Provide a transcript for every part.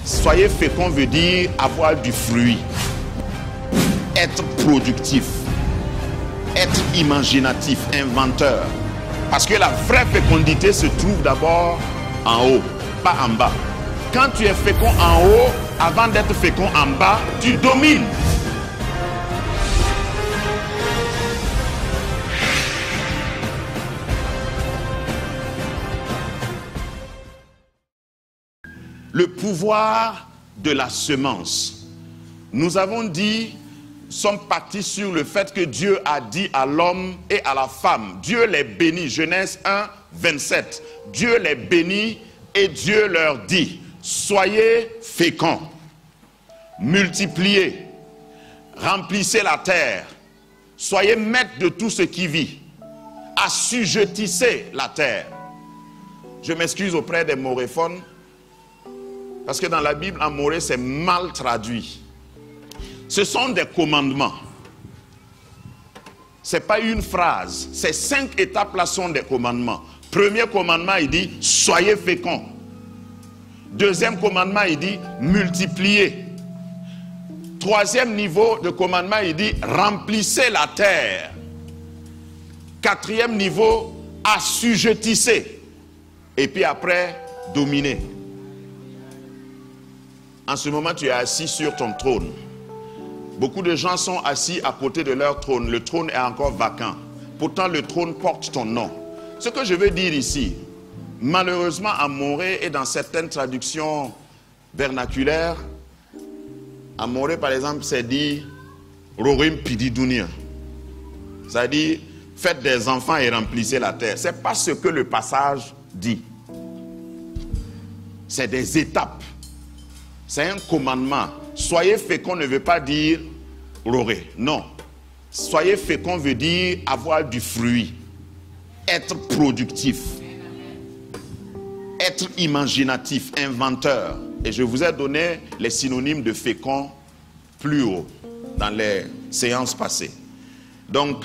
Soyez fécond veut dire avoir du fruit, être productif, être imaginatif, inventeur. Parce que la vraie fécondité se trouve d'abord en haut, pas en bas. Quand tu es fécond en haut, avant d'être fécond en bas, tu domines. Le pouvoir de la semence. Nous avons dit, sommes partis sur le fait que Dieu a dit à l'homme et à la femme, Dieu les bénit, Genèse 1, 27. Dieu les bénit et Dieu leur dit, soyez féconds, multipliez, remplissez la terre, soyez maîtres de tout ce qui vit, assujettissez la terre. Je m'excuse auprès des moréphones, parce que dans la Bible, amoré, c'est mal traduit. Ce sont des commandements. Ce n'est pas une phrase. Ces 5 étapes-là sont des commandements. Premier commandement, il dit, soyez féconds. Deuxième commandement, il dit, multipliez. Troisième niveau de commandement, il dit, remplissez la terre. Quatrième niveau, assujettissez. Et puis après, dominez. En ce moment, tu es assis sur ton trône. Beaucoup de gens sont assis à côté de leur trône. Le trône est encore vacant. Pourtant, le trône porte ton nom. Ce que je veux dire ici, malheureusement, à Morée et dans certaines traductions vernaculaires, à Morée, par exemple, c'est dit « Rorim Pididounia ». Ça dit « Faites des enfants et remplissez la terre ». Ce n'est pas ce que le passage dit. C'est des étapes. C'est un commandement. Soyez fécond ne veut pas dire roré. Non. Soyez fécond veut dire avoir du fruit. Être productif. Être imaginatif, inventeur. Et je vous ai donné les synonymes de fécond plus haut dans les séances passées. Donc,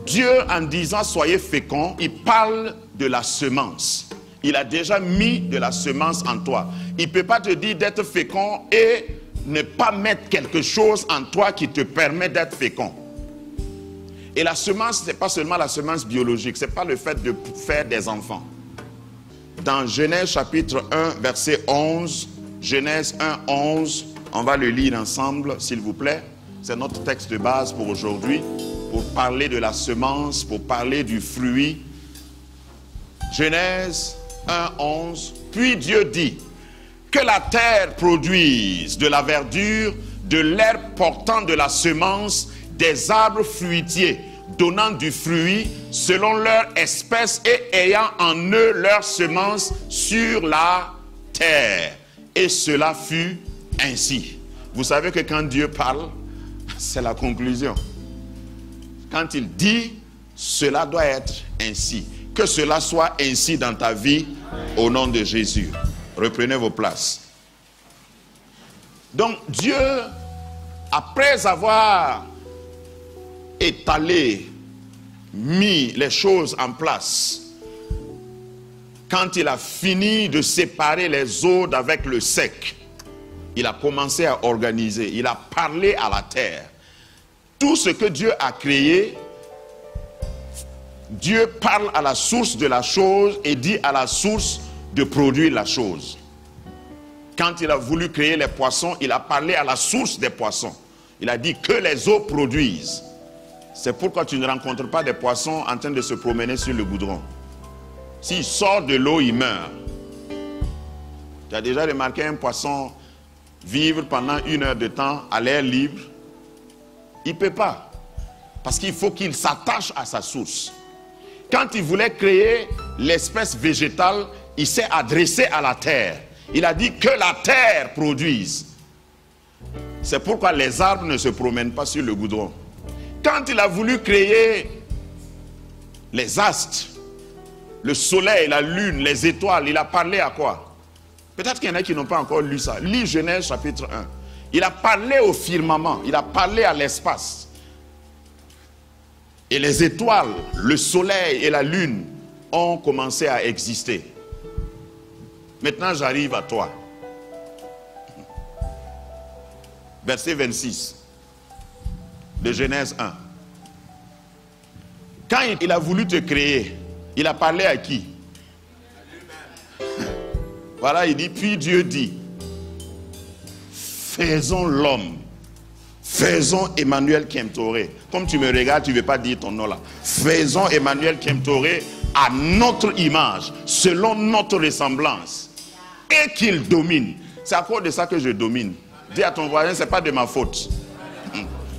Dieu en disant soyez fécond, il parle de la semence. Il a déjà mis de la semence en toi. Il ne peut pas te dire d'être fécond et ne pas mettre quelque chose en toi qui te permet d'être fécond. Et la semence, ce n'est pas seulement la semence biologique, ce n'est pas le fait de faire des enfants. Dans Genèse chapitre 1, verset 11, Genèse 1, 11, on va le lire ensemble, s'il vous plaît. C'est notre texte de base pour aujourd'hui, pour parler de la semence, pour parler du fruit. Genèse 1, 11. Puis Dieu dit que la terre produise de la verdure, de l'herbe portant de la semence, des arbres fruitiers, donnant du fruit selon leur espèce et ayant en eux leur semence sur la terre. Et cela fut ainsi. Vous savez que quand Dieu parle, c'est la conclusion. Quand il dit, cela doit être ainsi. Que cela soit ainsi dans ta vie, au nom de Jésus. Reprenez vos places. Donc Dieu, après avoir étalé, mis les choses en place, quand il a fini de séparer les eaux d'avec le sec, il a commencé à organiser, il a parlé à la terre. Tout ce que Dieu a créé, Dieu parle à la source de la chose et dit à la source de produire la chose. Quand il a voulu créer les poissons, il a parlé à la source des poissons. Il a dit que les eaux produisent. C'est pourquoi tu ne rencontres pas des poissons en train de se promener sur le goudron. S'il sort de l'eau, il meurt. Tu as déjà remarqué un poisson vivre pendant 1 heure de temps à l'air libre? Il ne peut pas. Parce qu'il faut qu'il s'attache à sa source. Quand il voulait créer l'espèce végétale, il s'est adressé à la terre. Il a dit que la terre produise. C'est pourquoi les arbres ne se promènent pas sur le goudron. Quand il a voulu créer les astres, le soleil, la lune, les étoiles. Il a parlé à quoi? Peut-être qu'il y en a qui n'ont pas encore lu ça. Lis Genèse chapitre 1. Il a parlé au firmament, il a parlé à l'espace. Et les étoiles, le soleil et la lune ont commencé à exister. Maintenant, j'arrive à toi. Verset 26 de Genèse 1. Quand il a voulu te créer, il a parlé à qui? Voilà, il dit, puis Dieu dit, faisons l'homme, faisons Emmanuel Kemtoré. Comme tu me regardes, tu ne veux pas dire ton nom là. Faisons Emmanuel Kemtoré à notre image, selon notre ressemblance, et qu'il domine. C'est à cause de ça que je domine. Dis à ton voisin, ce n'est pas de ma faute.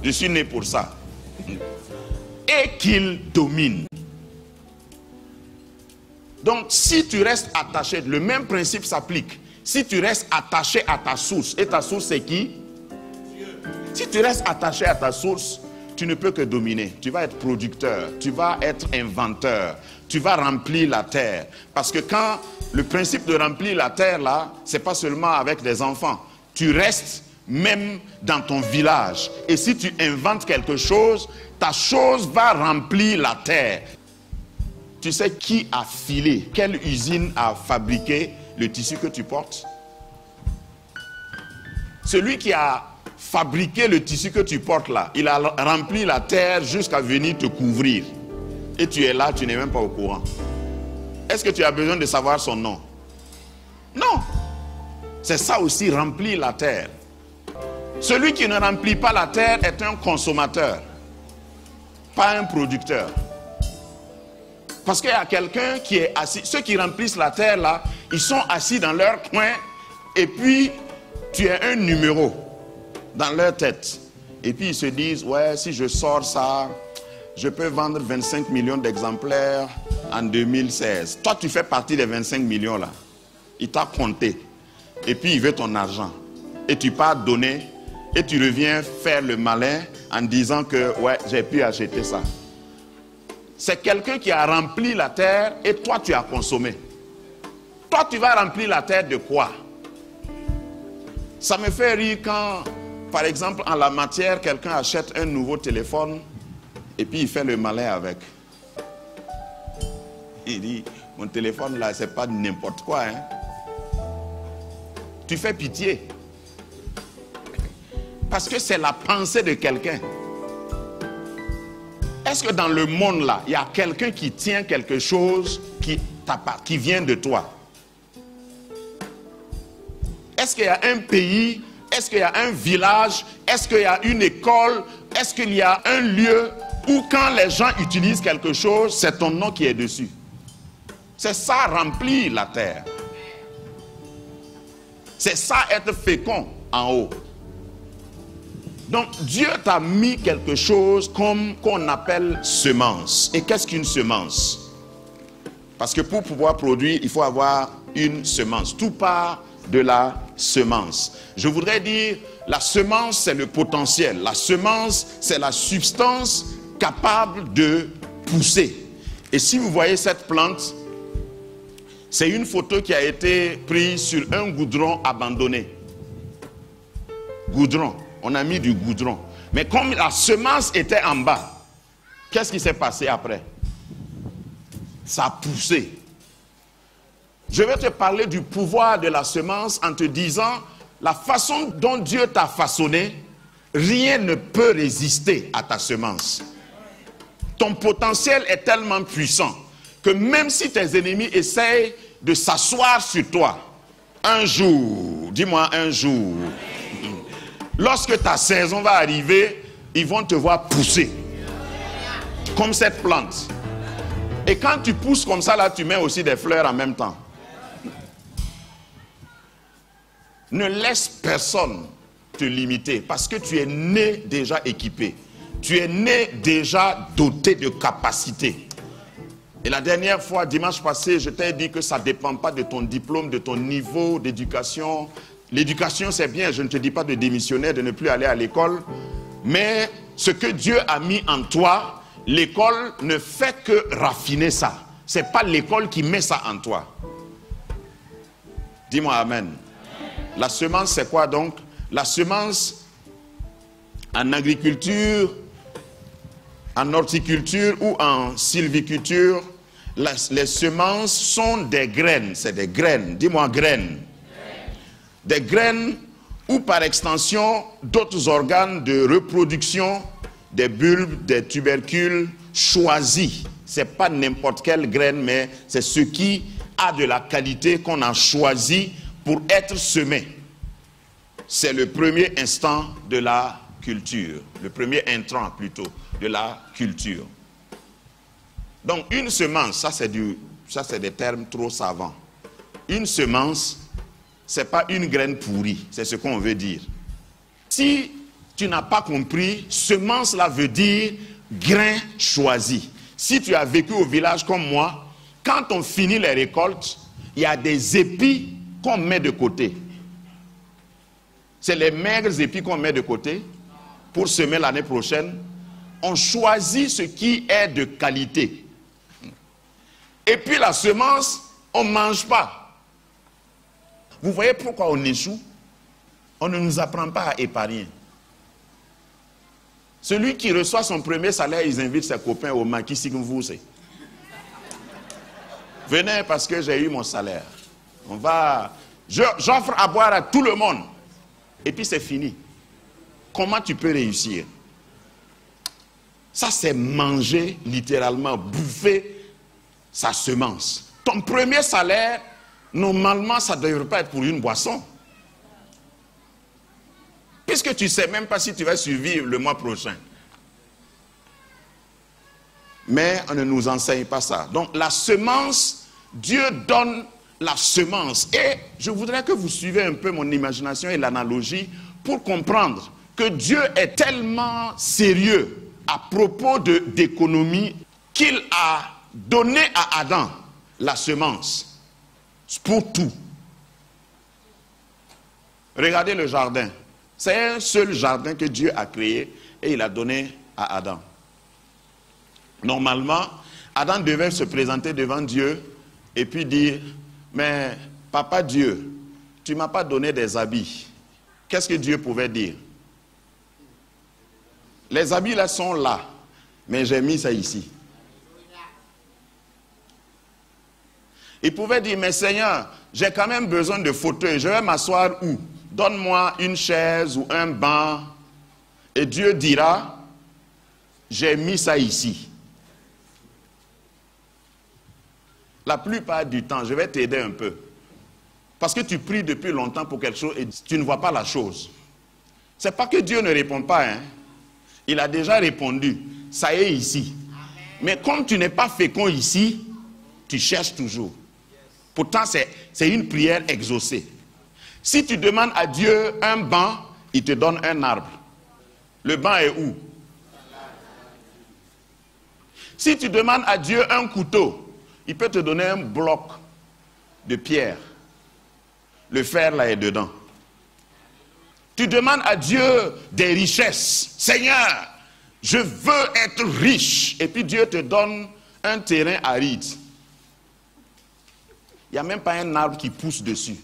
Je suis né pour ça. Et qu'il domine. Donc, si tu restes attaché, le même principe s'applique. Si tu restes attaché à ta source, et ta source c'est qui? Dieu. Si tu restes attaché à ta source, tu ne peux que dominer. Tu vas être producteur, tu vas être inventeur, tu vas remplir la terre. Parce que quand le principe de remplir la terre là, c'est pas seulement avec des enfants. Tu restes même dans ton village. Et si tu inventes quelque chose, ta chose va remplir la terre. Tu sais qui a filé, quelle usine a fabriqué le tissu que tu portes? Celui qui a fabriqué le tissu que tu portes là, il a rempli la terre jusqu'à venir te couvrir. Et tu es là, tu n'es même pas au courant. Est-ce que tu as besoin de savoir son nom? Non. C'est ça aussi, remplir la terre. Celui qui ne remplit pas la terre est un consommateur, pas un producteur. Parce qu'il y a quelqu'un qui est assis. Ceux qui remplissent la terre là, ils sont assis dans leur coin. Et puis, tu es un numéro dans leur tête. Et puis ils se disent, ouais, si je sors ça, je peux vendre 25 millions d'exemplaires en 2016. Toi, tu fais partie des 25 millions là. Il t'a compté. Et puis il veut ton argent. Et tu pars donner. Et tu reviens faire le malin en disant que, ouais, j'ai pu acheter ça. C'est quelqu'un qui a rempli la terre et toi tu as consommé. Toi tu vas remplir la terre de quoi? Ça me fait rire quand, par exemple, en la matière, quelqu'un achète un nouveau téléphone et puis il fait le malin avec. Il dit, mon téléphone là, c'est pas n'importe quoi. Hein? Tu fais pitié. Parce que c'est la pensée de quelqu'un. Est-ce que dans le monde là, il y a quelqu'un qui tient quelque chose qui vient de toi? Est-ce qu'il y a un pays? Est-ce qu'il y a un village? Est-ce qu'il y a une école? Est-ce qu'il y a un lieu où quand les gens utilisent quelque chose, c'est ton nom qui est dessus? C'est ça, remplir la terre. C'est ça, être fécond en haut. Donc, Dieu t'a mis quelque chose qu'on appelle semence. Et qu'est-ce qu'une semence? Parce que pour pouvoir produire, il faut avoir une semence. Tout part de la semence. Je voudrais dire, la semence, c'est le potentiel. La semence, c'est la substance capable de pousser. Et si vous voyez cette plante, c'est une photo qui a été prise sur un goudron abandonné. Goudron. On a mis du goudron. Mais comme la semence était en bas, qu'est-ce qui s'est passé après? Ça a poussé. Je vais te parler du pouvoir de la semence en te disant la façon dont Dieu t'a façonné, rien ne peut résister à ta semence. Ton potentiel est tellement puissant que même si tes ennemis essayent de s'asseoir sur toi, un jour, dis-moi un jour, lorsque ta saison va arriver, ils vont te voir pousser. Comme cette plante. Et quand tu pousses comme ça, là, tu mets aussi des fleurs en même temps. Ne laisse personne te limiter parce que tu es né déjà équipé. Tu es né déjà doté de capacités. Et la dernière fois, dimanche passé, je t'ai dit que ça ne dépend pas de ton diplôme, de ton niveau d'éducation. L'éducation, c'est bien, je ne te dis pas de démissionner, de ne plus aller à l'école. Mais ce que Dieu a mis en toi, l'école ne fait que raffiner ça. Ce n'est pas l'école qui met ça en toi. Dis-moi amen. La semence, c'est quoi donc? La semence en agriculture, en horticulture ou en sylviculture, les semences sont des graines. C'est des graines. Dis-moi graines. Des graines ou par extension d'autres organes de reproduction, des bulbes, des tubercules choisis. Ce n'est pas n'importe quelle graine, mais c'est ce qui a de la qualité qu'on a choisi pour être semé. C'est le premier instant de la culture, le premier intrant plutôt de la culture. Donc une semence, ça c'est des termes trop savants. Une semence, ce n'est pas une graine pourrie, c'est ce qu'on veut dire. Si tu n'as pas compris, semence là veut dire grain choisi. Si tu as vécu au village comme moi, quand on finit les récoltes, il y a des épis qu'on met de côté. C'est les maigres épis qu'on met de côté pour semer l'année prochaine. On choisit ce qui est de qualité. Et puis la semence, on ne mange pas. Vous voyez pourquoi on échoue? On ne nous apprend pas à épargner. Celui qui reçoit son premier salaire, il invite ses copains au maquis si vous savez. Venez parce que j'ai eu mon salaire. J'offre à boire à tout le monde. Et puis c'est fini. Comment tu peux réussir? Ça c'est manger littéralement, bouffer sa semence. Ton premier salaire, normalement ça ne devrait pas être pour une boisson. Puisque tu ne sais même pas si tu vas survivre le mois prochain. Mais on ne nous enseigne pas ça. Donc la semence, Dieu donne la semence. Et je voudrais que vous suivez un peu mon imagination et l'analogie pour comprendre que Dieu est tellement sérieux à propos d'économie qu'il a donné à Adam la semence pour tout. Regardez le jardin. C'est un seul jardin que Dieu a créé et il a donné à Adam. Normalement, Adam devait se présenter devant Dieu et puis dire, mais papa Dieu, tu ne m'as pas donné des habits. Qu'est-ce que Dieu pouvait dire? Les habits là sont là, mais j'ai mis ça ici. Il pouvait dire, mais Seigneur, j'ai quand même besoin de fauteuil, je vais m'asseoir où? Donne-moi une chaise ou un banc. Et Dieu dira, j'ai mis ça ici. La plupart du temps, je vais t'aider un peu. Parce que tu pries depuis longtemps pour quelque chose et tu ne vois pas la chose. Ce n'est pas que Dieu ne répond pas. Hein. Il a déjà répondu. Ça est ici. Amen. Mais comme tu n'es pas fécond ici, tu cherches toujours. Pourtant, c'est une prière exaucée. Si tu demandes à Dieu un banc, il te donne un arbre. Le banc est où? Si tu demandes à Dieu un couteau, il peut te donner un bloc de pierre. Le fer là est dedans. Tu demandes à Dieu des richesses. Seigneur, je veux être riche. Et puis Dieu te donne un terrain aride. Il n'y a même pas un arbre qui pousse dessus.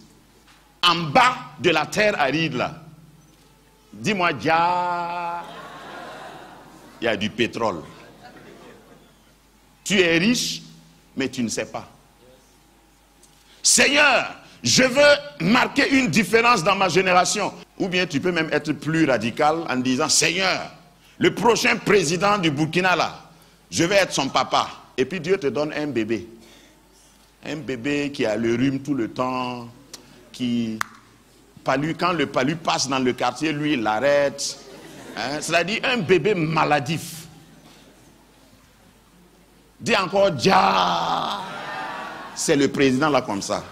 En bas de la terre aride là, dis-moi, il y a du pétrole. Tu es riche, mais tu ne sais pas. Seigneur, je veux marquer une différence dans ma génération. Ou bien tu peux même être plus radical en disant, Seigneur, le prochain président du Burkina là, je vais être son papa. Et puis Dieu te donne un bébé. Un bébé qui a le rhume tout le temps, quand le palu passe dans le quartier, lui il l'arrête. Hein? C'est-à-dire un bébé maladif. Dis encore, Dia. C'est le président là comme ça.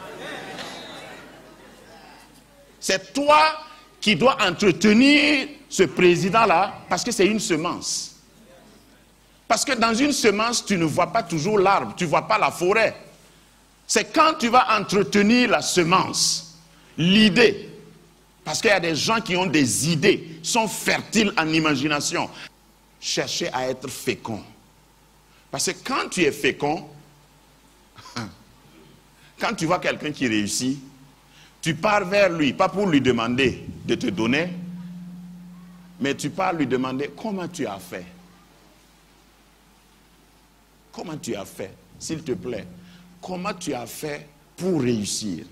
C'est toi qui dois entretenir ce président là parce que c'est une semence. Parce que dans une semence, tu ne vois pas toujours l'arbre, tu ne vois pas la forêt. C'est quand tu vas entretenir la semence, l'idée. Parce qu'il y a des gens qui ont des idées, sont fertiles en imagination. Cherchez à être fécond. Parce que quand tu es fécond, quand tu vois quelqu'un qui réussit, tu pars vers lui, pas pour lui demander de te donner, mais tu pars lui demander comment tu as fait. Comment tu as fait, s'il te plaît. Comment tu as fait pour réussir.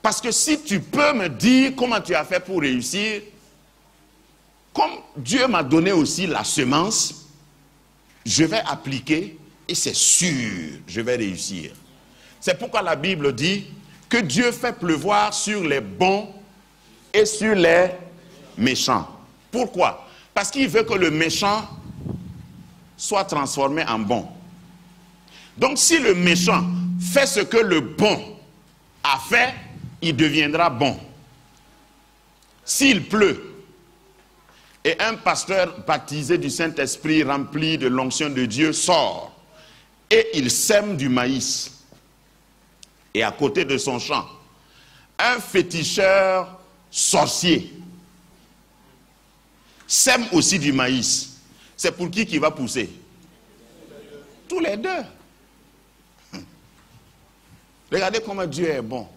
Parce que si tu peux me dire comment tu as fait pour réussir, comme Dieu m'a donné aussi la semence, je vais appliquer et c'est sûr, je vais réussir. C'est pourquoi la Bible dit que Dieu fait pleuvoir sur les bons et sur les méchants. Pourquoi? Parce qu'il veut que le méchant soit transformé en bon. Donc si le méchant fait ce que le bon a fait, il deviendra bon. S'il pleut, et un pasteur baptisé du Saint-Esprit rempli de l'onction de Dieu sort, et il sème du maïs, et à côté de son champ, un féticheur sorcier sème aussi du maïs. C'est pour qui va pousser? Tous les deux. Regardez comment Dieu est bon.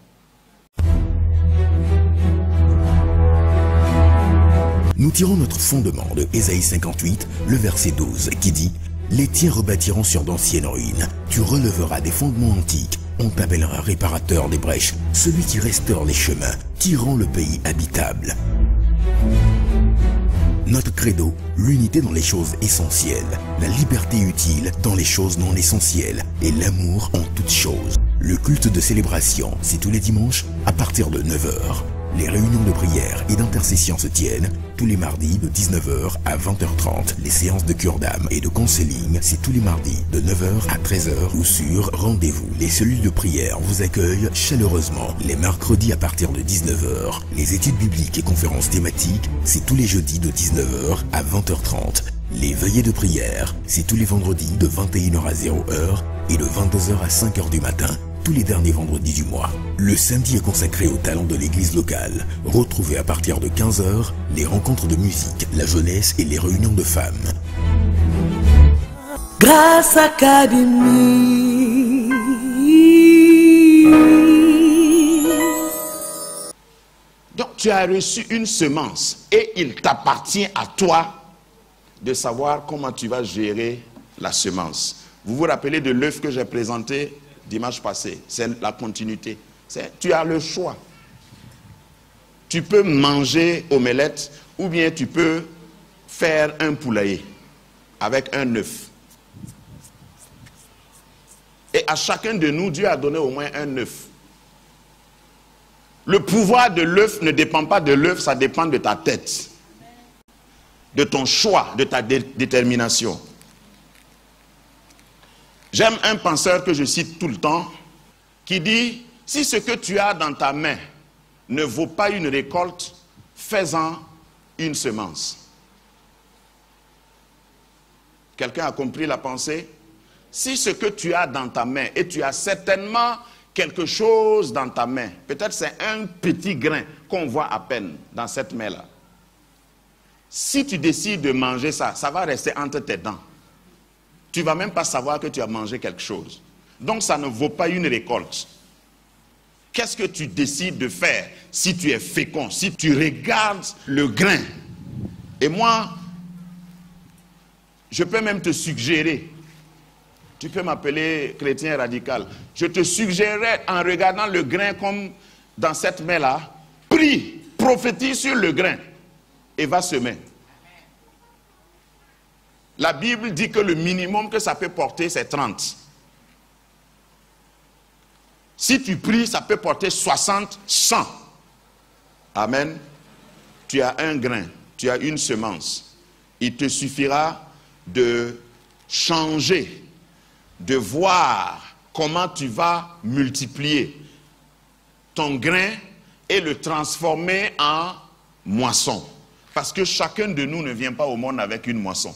Nous tirons notre fondement de Ésaïe 58, le verset 12, qui dit « Les tiens rebâtiront sur d'anciennes ruines, tu releveras des fondements antiques, on t'appellera réparateur des brèches, celui qui restaure les chemins, qui rend le pays habitable. » Notre credo, l'unité dans les choses essentielles, la liberté utile dans les choses non essentielles et l'amour en toutes choses. Le culte de célébration, c'est tous les dimanches à partir de 9h. Les réunions de prière et d'intercession se tiennent tous les mardis de 19h à 20h30. Les séances de cure d'âme et de counseling, c'est tous les mardis de 9h à 13h ou sur rendez-vous. Les cellules de prière vous accueillent chaleureusement les mercredis à partir de 19h. Les études bibliques et conférences thématiques, c'est tous les jeudis de 19h à 20h30. Les veillées de prière, c'est tous les vendredis de 21h à 0h et de 22h à 5h du matin. Tous les derniers vendredis du mois. Le samedi est consacré aux talents de l'église locale. Retrouvez à partir de 15h les rencontres de musique, la jeunesse et les réunions de femmes. Grâce Académie. Donc tu as reçu une semence et il t'appartient à toi de savoir comment tu vas gérer la semence. Vous vous rappelez de l'œuf que j'ai présenté dimanche passé, c'est la continuité. Tu as le choix. Tu peux manger omelette ou bien tu peux faire un poulailler avec un œuf. Et à chacun de nous, Dieu a donné au moins un œuf. Le pouvoir de l'œuf ne dépend pas de l'œuf, ça dépend de ta tête, de ton choix, de ta détermination. J'aime un penseur que je cite tout le temps, qui dit, si ce que tu as dans ta main ne vaut pas une récolte, fais-en une semence. Quelqu'un a compris la pensée? Si ce que tu as dans ta main, et tu as certainement quelque chose dans ta main, peut-être c'est un petit grain qu'on voit à peine dans cette main-là. Si tu décides de manger ça, ça va rester entre tes dents. Tu ne vas même pas savoir que tu as mangé quelque chose. Donc ça ne vaut pas une récolte. Qu'est-ce que tu décides de faire si tu es fécond, si tu regardes le grain? Et moi, je peux même te suggérer, tu peux m'appeler chrétien radical, je te suggérerais en regardant le grain comme dans cette main-là, prie, prophétise sur le grain et va semer. La Bible dit que le minimum que ça peut porter, c'est 30. Si tu pries, ça peut porter 60, 100. Amen. Tu as un grain, tu as une semence. Il te suffira de changer, de voir comment tu vas multiplier ton grain et le transformer en moisson. Parce que chacun de nous ne vient pas au monde avec une moisson.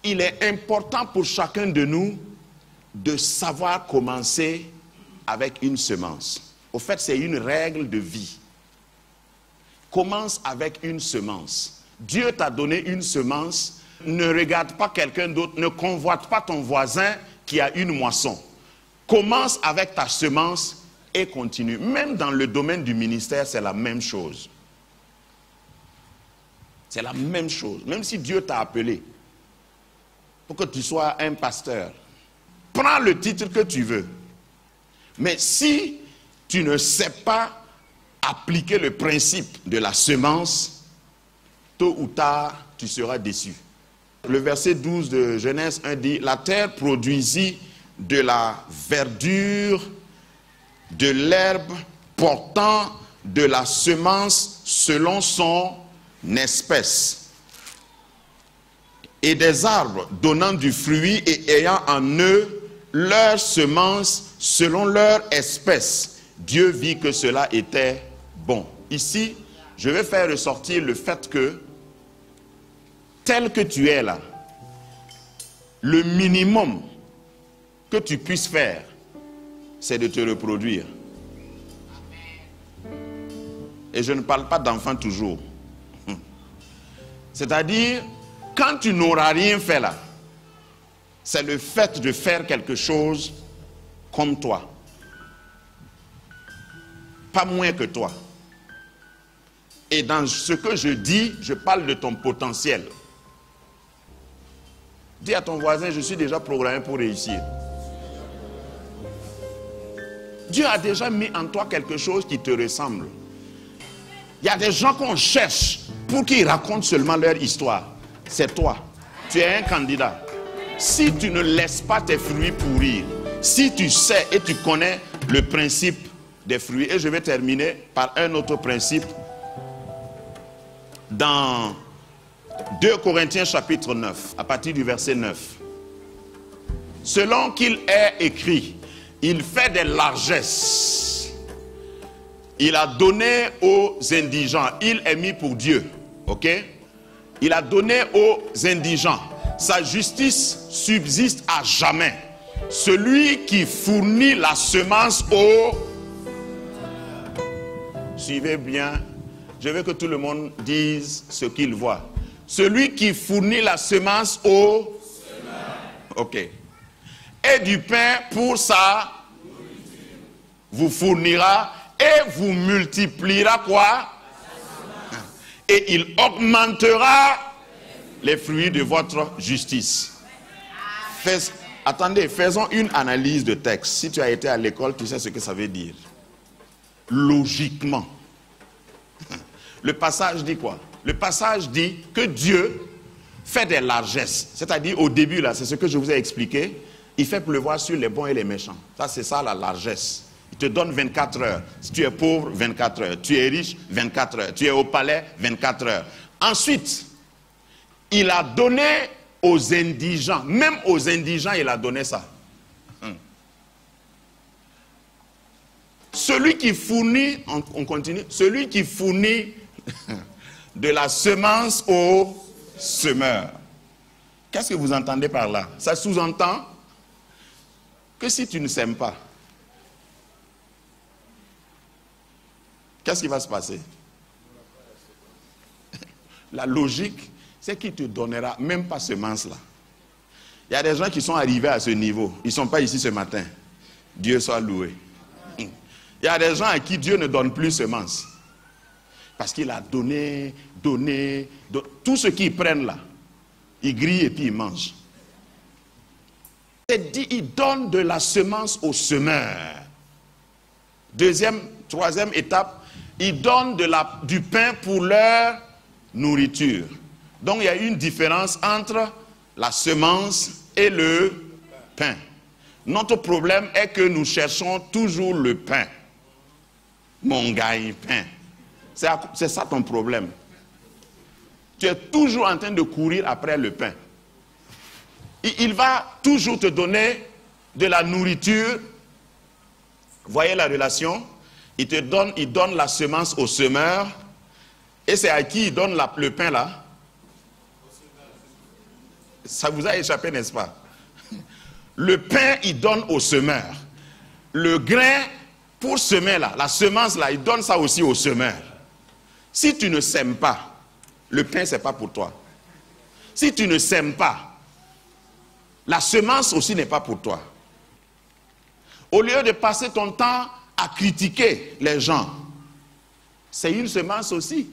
Il est important pour chacun de nous de savoir commencer avec une semence. Au fait, c'est une règle de vie. Commence avec une semence. Dieu t'a donné une semence, Ne regarde pas quelqu'un d'autre, ne convoite pas ton voisin qui a une moisson. Commence avec ta semence et continue. Même dans le domaine du ministère, c'est la même chose. C'est la même chose. Même si Dieu t'a appelé pour que tu sois un pasteur, prends le titre que tu veux. Mais si tu ne sais pas appliquer le principe de la semence, tôt ou tard, tu seras déçu. Le verset 12 de Genèse 1 dit, la terre produisit de la verdure, de l'herbe portant de la semence selon son espèce, et des arbres donnant du fruit et ayant en eux leur semence selon leur espèce. Dieu vit que cela était bon. Ici, je vais faire ressortir le fait que, tel que tu es là, le minimum que tu puisses faire, c'est de te reproduire. Et je ne parle pas d'enfants toujours. C'est-à-dire, quand tu n'auras rien fait là, c'est le fait de faire quelque chose comme toi. Pas moins que toi. Et dans ce que je dis, je parle de ton potentiel. Dis à ton voisin, je suis déjà programmé pour réussir. Dieu a déjà mis en toi quelque chose qui te ressemble. Il y a des gens qu'on cherche pour qu'ils racontent seulement leur histoire. C'est toi. Tu es un candidat. Si tu ne laisses pas tes fruits pourrir, si tu sais et tu connais le principe des fruits, et je vais terminer par un autre principe dans 2 Corinthiens chapitre 9, à partir du verset 9. Selon qu'il est écrit, il fait des largesses. Il a donné aux indigents. Il est mis pour Dieu. Ok? Il a donné aux indigents. Sa justice subsiste à jamais. Celui qui fournit la semence aux... Suivez bien. Je veux que tout le monde dise ce qu'il voit. Celui qui fournit la semence aux... Ok. Et du pain pour sa... Vous fournira et vous multipliera quoi? Et il augmentera les fruits de votre justice. Attendez, faisons une analyse de texte. Si tu as été à l'école, tu sais ce que ça veut dire. Logiquement. Le passage dit quoi? Le passage dit que Dieu fait des largesses. C'est-à-dire au début, là, c'est ce que je vous ai expliqué. Il fait pleuvoir sur les bons et les méchants. Ça, c'est ça la largesse. Il te donne 24 heures. Si tu es pauvre, 24 heures. Tu es riche, 24 heures. Tu es au palais, 24 heures. Ensuite, il a donné aux indigents. Même aux indigents, il a donné ça. Celui qui fournit, on continue, celui qui fournit de la semence au semeur. Qu'est-ce que vous entendez par là? Ça sous-entend que si tu ne sèmes pas, qu'est-ce qui va se passer? La logique, c'est qu'il te donnera même pas semence là. Il y a des gens qui sont arrivés à ce niveau. Ils ne sont pas ici ce matin. Dieu soit loué. Il y a des gens à qui Dieu ne donne plus semence. Parce qu'il a donné. Tout ce qu'ils prennent là, ils grillent et puis ils mangent. C'est dit, il donne de la semence au semeur. Troisième étape, il donne du pain pour leur nourriture. Donc il y a une différence entre la semence et le pain. Notre problème est que nous cherchons toujours le pain. Mon gars, pain. C'est ça ton problème. Tu es toujours en train de courir après le pain. Il va toujours te donner de la nourriture. Voyez la relation? Il donne la semence au semeur. Et c'est à qui il donne le pain là? Ça vous a échappé, n'est-ce pas? Le pain, il donne au semeur. Le grain, pour semer là, la semence là, il donne ça aussi au semeur. Si tu ne sèmes pas, le pain, ce n'est pas pour toi. Si tu ne sèmes pas, la semence aussi n'est pas pour toi. Au lieu de passer ton temps à critiquer les gens, c'est une semence aussi.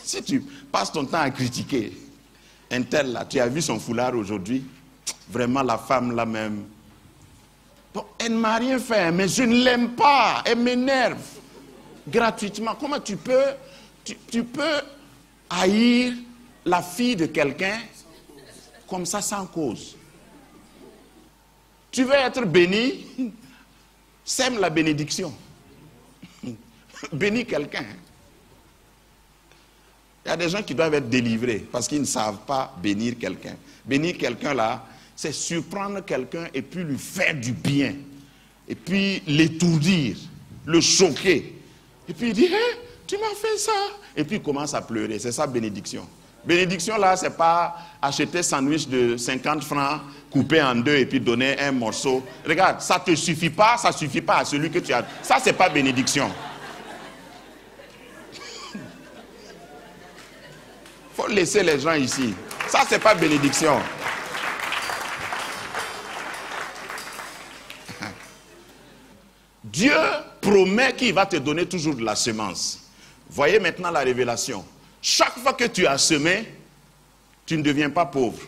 Si tu passes ton temps à critiquer un tel là, tu as vu son foulard aujourd'hui, vraiment la femme là même, bon, elle ne m'a rien fait, mais je ne l'aime pas, elle m'énerve gratuitement. Comment tu peux haïr la fille de quelqu'un comme ça sans cause? Tu veux être béni, sème la bénédiction. Bénis quelqu'un. Il y a des gens qui doivent être délivrés parce qu'ils ne savent pas bénir quelqu'un. Bénir quelqu'un là, c'est surprendre quelqu'un et puis lui faire du bien. Et puis l'étourdir, le choquer. Et puis il dit, hey, tu m'as fait ça. Et puis il commence à pleurer. C'est ça bénédiction. Bénédiction là, c'est pas acheter sandwich de 50 francs, couper en deux et puis donner un morceau. Regarde, ça te suffit pas, ça suffit pas à celui que tu as. Ça, c'est pas bénédiction. Faut laisser les gens ici. Ça, c'est pas bénédiction. Dieu promet qu'il va te donner toujours de la semence. Voyez maintenant la révélation. Chaque fois que tu as semé, tu ne deviens pas pauvre.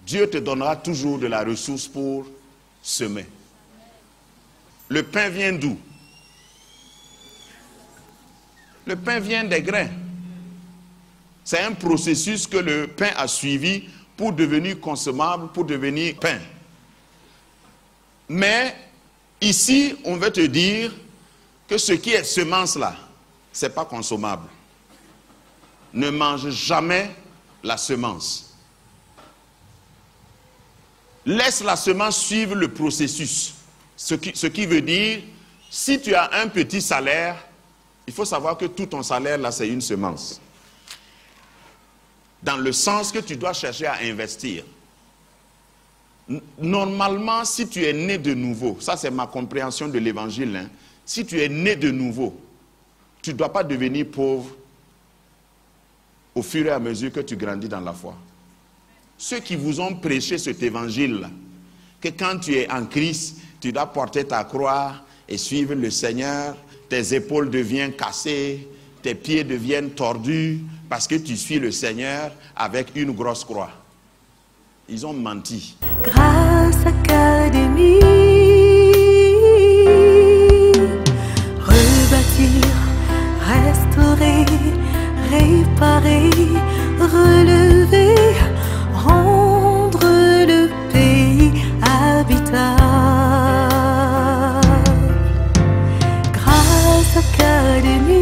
Dieu te donnera toujours de la ressource pour semer. Le pain vient d'où? Le pain vient des grains. C'est un processus que le pain a suivi pour devenir consommable, pour devenir pain. Mais ici, on veut te dire que ce qui est semence là, ce n'est pas consommable. Ne mange jamais la semence. Laisse la semence suivre le processus. Ce qui veut dire, si tu as un petit salaire, il faut savoir que tout ton salaire là, c'est une semence. Dans le sens que tu dois chercher à investir. Normalement, si tu es né de nouveau, ça c'est ma compréhension de l'évangile, hein, si tu es né de nouveau, tu ne dois pas devenir pauvre au fur et à mesure que tu grandis dans la foi. Ceux qui vous ont prêché cet évangile-là, que quand tu es en Christ, tu dois porter ta croix et suivre le Seigneur, tes épaules deviennent cassées, tes pieds deviennent tordus, parce que tu suis le Seigneur avec une grosse croix. Ils ont menti. Grâce Académie, rebâtir, restaurer, réparer, relever, rendre le pays habitable. Grâce Académie.